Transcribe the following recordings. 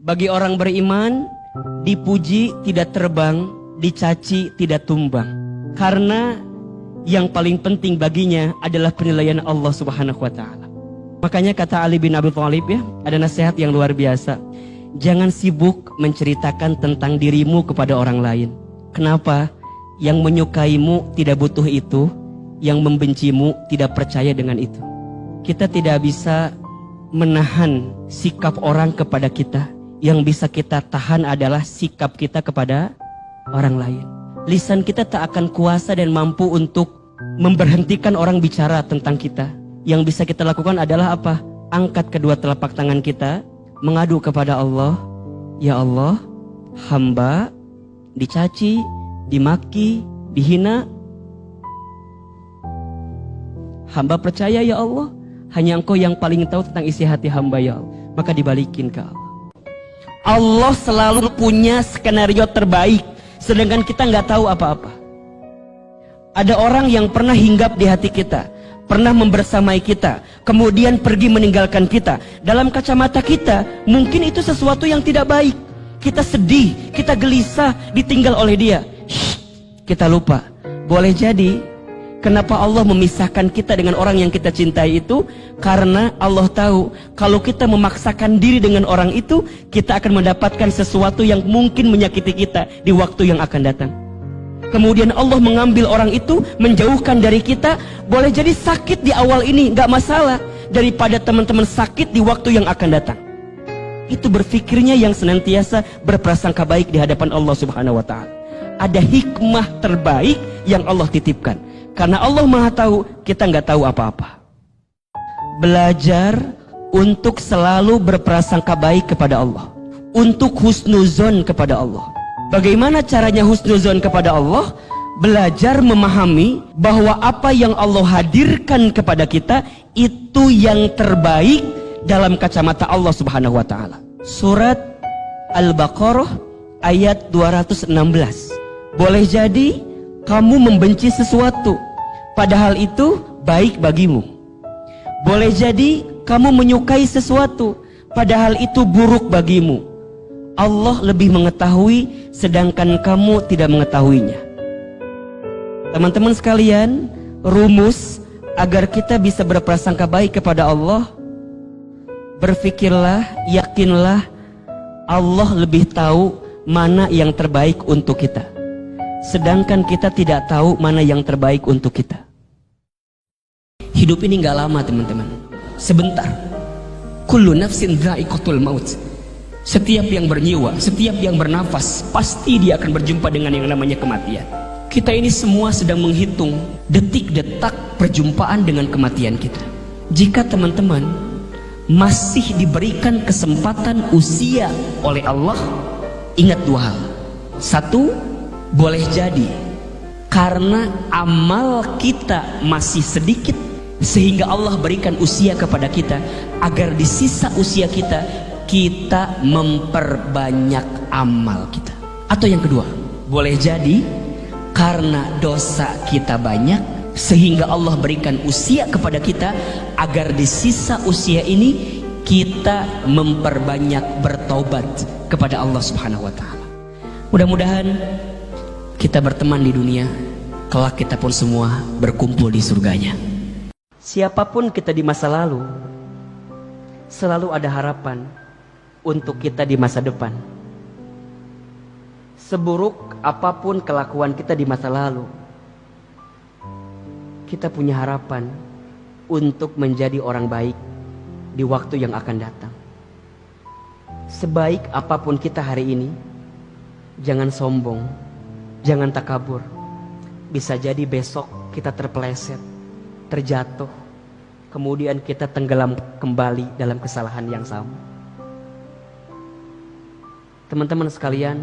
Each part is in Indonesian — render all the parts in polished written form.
Bagi orang beriman, dipuji tidak terbang, dicaci tidak tumbang. Karena yang paling penting baginya adalah penilaian Allah Subhanahu wa Ta'ala. Makanya kata Ali bin Abi Thalib, ya, ada nasihat yang luar biasa. Jangan sibuk menceritakan tentang dirimu kepada orang lain. Kenapa? Yang menyukaimu tidak butuh itu, yang membencimu tidak percaya dengan itu. Kita tidak bisa menahan sikap orang kepada kita. Yang bisa kita tahan adalah sikap kita kepada orang lain. Lisan kita tak akan kuasa dan mampu untuk memberhentikan orang bicara tentang kita. Yang bisa kita lakukan adalah apa? Angkat kedua telapak tangan kita, mengadu kepada Allah. Ya Allah, hamba dicaci, dimaki, dihina. Hamba percaya ya Allah, hanya Engkau yang paling tahu tentang isi hati hamba ya Allah. Maka dibalikin ke Allah. Allah selalu punya skenario terbaik, sedangkan kita nggak tahu apa-apa. Ada orang yang pernah hinggap di hati kita, pernah membersamai kita, kemudian pergi meninggalkan kita. Dalam kacamata kita, mungkin itu sesuatu yang tidak baik. Kita sedih, kita gelisah, ditinggal oleh dia. Kita lupa. Boleh jadi, kenapa Allah memisahkan kita dengan orang yang kita cintai itu? Karena Allah tahu, kalau kita memaksakan diri dengan orang itu, kita akan mendapatkan sesuatu yang mungkin menyakiti kita di waktu yang akan datang. Kemudian Allah mengambil orang itu, menjauhkan dari kita. Boleh jadi sakit di awal ini, gak masalah, daripada teman-teman sakit di waktu yang akan datang. Itu berfikirnya yang senantiasa berprasangka baik di hadapan Allah Subhanahu wa Ta'ala. Ada hikmah terbaik yang Allah titipkan. Karena Allah Maha tahu, kita nggak tahu apa-apa. Belajar untuk selalu berprasangka baik kepada Allah, untuk husnuzon kepada Allah. Bagaimana caranya husnuzon kepada Allah? Belajar memahami bahwa apa yang Allah hadirkan kepada kita itu yang terbaik dalam kacamata Allah Subhanahu wa Ta'ala. Surat Al-Baqarah ayat 216. Boleh jadi kamu membenci sesuatu, padahal itu baik bagimu. Boleh jadi kamu menyukai sesuatu, padahal itu buruk bagimu. Allah lebih mengetahui, sedangkan kamu tidak mengetahuinya. Teman-teman sekalian, rumus agar kita bisa berprasangka baik kepada Allah, berfikirlah, yakinlah, Allah lebih tahu mana yang terbaik untuk kita. Sedangkan kita tidak tahu mana yang terbaik untuk kita. Hidup ini gak lama teman-teman, sebentar. Kullu nafsin dha'iqatul maut. Setiap yang bernyawa, setiap yang bernafas, pasti dia akan berjumpa dengan yang namanya kematian. Kita ini semua sedang menghitung detik-detak perjumpaan dengan kematian kita. Jika teman-teman masih diberikan kesempatan usia oleh Allah, ingat dua hal. Satu, boleh jadi karena amal kita masih sedikit, sehingga Allah berikan usia kepada kita agar di sisa usia kita memperbanyak amal kita. Atau yang kedua, boleh jadi karena dosa kita banyak, sehingga Allah berikan usia kepada kita agar di sisa usia ini kita memperbanyak bertaubat kepada Allah Subhanahu wa Ta'ala. Mudah-mudahan kita berteman di dunia, kelak kita pun semua berkumpul di surganya. Siapapun kita di masa lalu, selalu ada harapan untuk kita di masa depan. Seburuk apapun kelakuan kita di masa lalu, kita punya harapan untuk menjadi orang baik di waktu yang akan datang. Sebaik apapun kita hari ini, jangan sombong, jangan takabur. Bisa jadi besok kita terpeleset, terjatuh, kemudian kita tenggelam kembali dalam kesalahan yang sama. Teman-teman sekalian,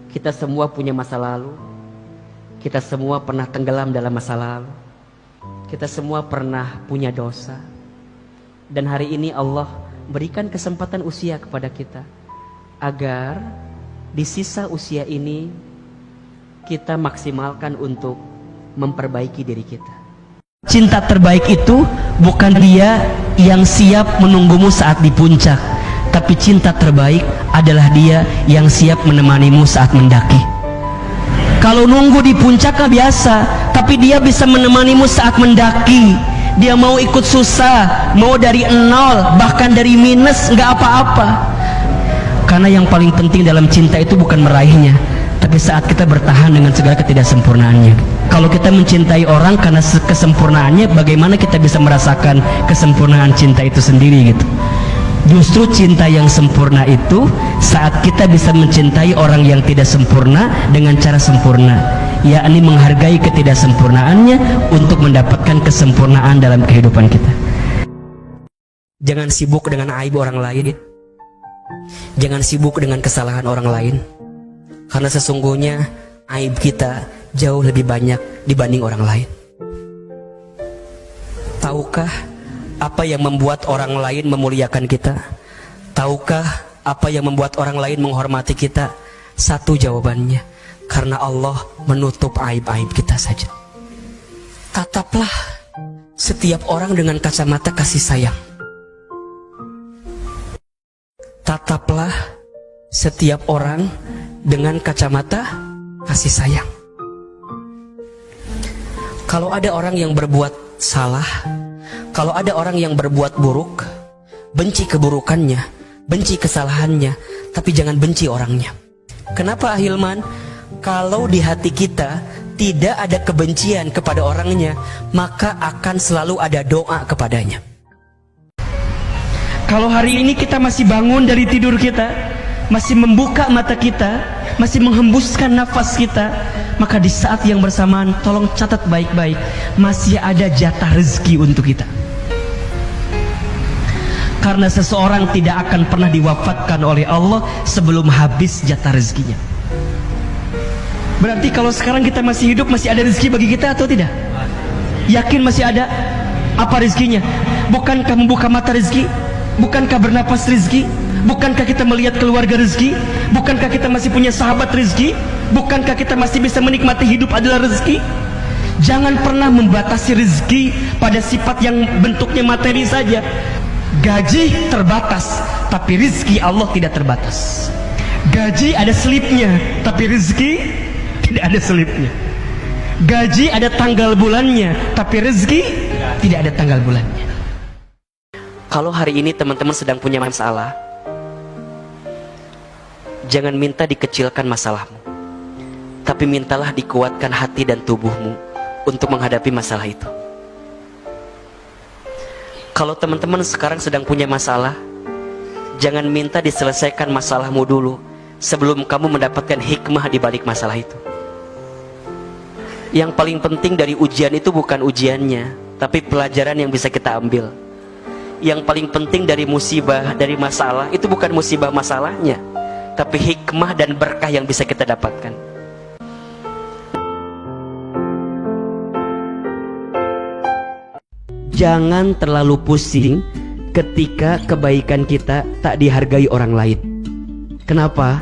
kita semua punya masa lalu. Kita semua pernah tenggelam dalam masa lalu. Kita semua pernah punya dosa. Dan hari ini Allah berikan kesempatan usia kepada kita, agar di sisa usia ini kita maksimalkan untuk memperbaiki diri kita. Cinta terbaik itu bukan dia yang siap menunggumu saat di puncak, tapi Tapi cinta terbaik adalah dia yang siap menemanimu saat mendaki. Kalau nunggu di puncak biasa, tapi dia bisa menemanimu saat mendaki. Dia mau ikut susah, mau dari nol, bahkan dari minus, nggak apa-apa. Karena yang paling penting dalam cinta itu bukan meraihnya, tapi saat kita bertahan dengan segala ketidaksempurnaannya. Kalau kita mencintai orang karena kesempurnaannya, bagaimana kita bisa merasakan kesempurnaan cinta itu sendiri gitu. Justru cinta yang sempurna itu saat kita bisa mencintai orang yang tidak sempurna dengan cara sempurna, yakni menghargai ketidaksempurnaannya untuk mendapatkan kesempurnaan dalam kehidupan kita. Jangan sibuk dengan aib orang lain, jangan sibuk dengan kesalahan orang lain, karena sesungguhnya aib kita jauh lebih banyak dibanding orang lain. Tahukah apa yang membuat orang lain memuliakan kita? Tahukah apa yang membuat orang lain menghormati kita? Satu jawabannya, karena Allah menutup aib-aib kita saja. Tataplah setiap orang dengan kacamata kasih sayang. Tataplah setiap orang dengan kacamata kasih sayang. Kalau ada orang yang berbuat salah, kalau ada orang yang berbuat buruk, benci keburukannya, benci kesalahannya, tapi jangan benci orangnya. Kenapa Ahilman? Kalau di hati kita tidak ada kebencian kepada orangnya, maka akan selalu ada doa kepadanya. Kalau hari ini kita masih bangun dari tidur kita, masih membuka mata kita, masih menghembuskan nafas kita, maka di saat yang bersamaan tolong catat baik-baik, masih ada jatah rezeki untuk kita. Karena seseorang tidak akan pernah diwafatkan oleh Allah sebelum habis jatah rezekinya. Berarti kalau sekarang kita masih hidup, masih ada rezeki bagi kita atau tidak? Yakin masih ada? Apa rezekinya? Bukankah membuka mata rezeki? Bukankah bernapas rezeki? Bukankah kita melihat keluarga rezeki? Bukankah kita masih punya sahabat rezeki? Bukankah kita masih bisa menikmati hidup adalah rezeki? Jangan pernah membatasi rezeki pada sifat yang bentuknya materi saja. Gaji terbatas, tapi rezeki Allah tidak terbatas. Gaji ada selipnya, tapi rezeki tidak ada selipnya. Gaji ada tanggal bulannya, tapi rezeki tidak ada tanggal bulannya. Kalau hari ini teman-teman sedang punya masalah, jangan minta dikecilkan masalahmu, tapi mintalah dikuatkan hati dan tubuhmu untuk menghadapi masalah itu. Kalau teman-teman sekarang sedang punya masalah, jangan minta diselesaikan masalahmu dulu sebelum kamu mendapatkan hikmah di balik masalah itu. Yang paling penting dari ujian itu bukan ujiannya, tapi pelajaran yang bisa kita ambil. Yang paling penting dari musibah, dari masalah, itu bukan musibah masalahnya, tapi hikmah dan berkah yang bisa kita dapatkan. Jangan terlalu pusing ketika kebaikan kita tak dihargai orang lain. Kenapa?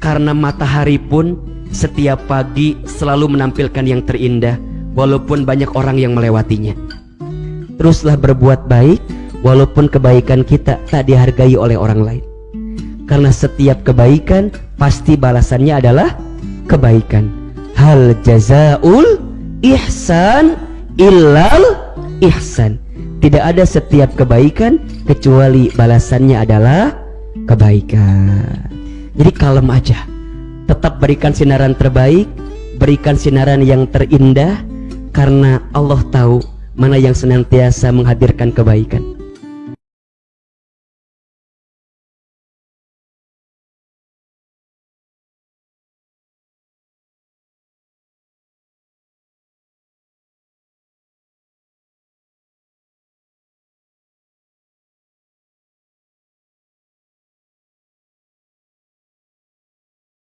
Karena matahari pun setiap pagi selalu menampilkan yang terindah, walaupun banyak orang yang melewatinya. Teruslah berbuat baik, walaupun kebaikan kita tak dihargai oleh orang lain. Karena setiap kebaikan pasti balasannya adalah kebaikan. Hal jazaul ihsan illal ihsan. Tidak ada setiap kebaikan kecuali balasannya adalah kebaikan. Jadi kalem aja, tetap berikan sinaran terbaik, berikan sinaran yang terindah, karena Allah tahu mana yang senantiasa menghadirkan kebaikan.